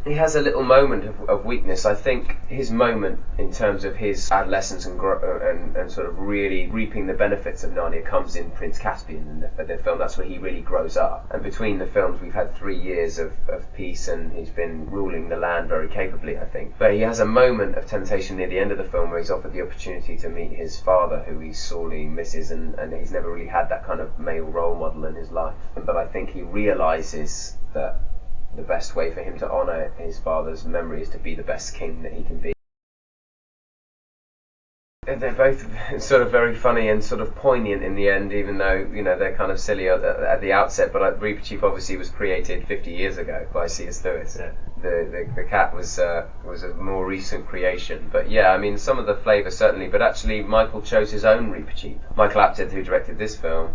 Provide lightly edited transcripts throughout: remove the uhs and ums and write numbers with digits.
He has a little moment of weakness. I think his moment in terms of his adolescence and sort of really reaping the benefits of Narnia comes in Prince Caspian in the film. That's where he really grows up. And between the films, we've had 3 years of peace, and he's been ruling the land very capably, I think. But he has a moment of temptation near the end of the film where he's offered the opportunity to meet his father, who he sorely misses, and he's never really had that kind of male role model in his life. But I think he realises that the best way for him to honour his father's memory is to be the best king that he can be. They're both sort of very funny and sort of poignant in the end, even though, you know, they're kind of silly at the outset. But Reaperchief obviously was created 50 years ago by C.S. Lewis. Yeah. The cat was a more recent creation. But yeah, I mean, some of the flavour certainly, but actually Michael chose his own Reaperchief. Michael Apted, who directed this film,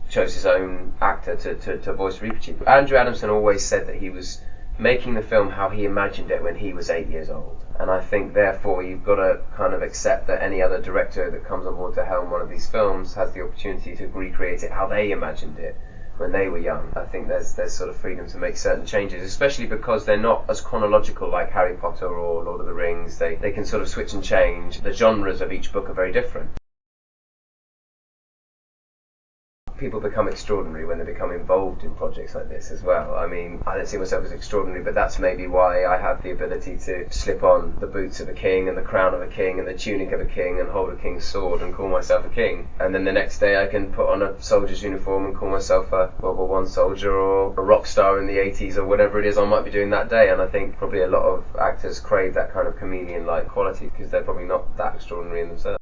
chose his own actor to voice Reaperchief. Andrew Adamson always said that he was making the film how he imagined it when he was 8 years old. And I think therefore you've got to kind of accept that any other director that comes on board to helm one of these films has the opportunity to recreate it how they imagined it when they were young. I think there's sort of freedom to make certain changes, especially because they're not as chronological like Harry Potter or Lord of the Rings. They can sort of switch and change. The genres of each book are very different. People become extraordinary when they become involved in projects like this as well. I mean, I don't see myself as extraordinary, but that's maybe why I have the ability to slip on the boots of a king and the crown of a king and the tunic of a king and hold a king's sword and call myself a king. And then the next day I can put on a soldier's uniform and call myself a World War I soldier or a rock star in the 80s or whatever it is I might be doing that day. And I think probably a lot of actors crave that kind of chameleon-like quality because they're probably not that extraordinary in themselves.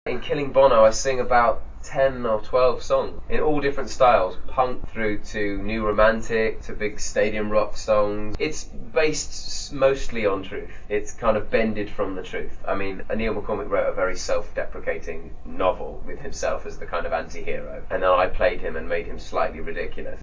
In Killing Bono, I sing about 10 or 12 songs in all different styles, punk through to new romantic to big stadium rock songs. It's based mostly on truth. It's kind of bended from the truth. I mean, Neil McCormick wrote a very self-deprecating novel with himself as the kind of anti-hero, and then I played him and made him slightly ridiculous.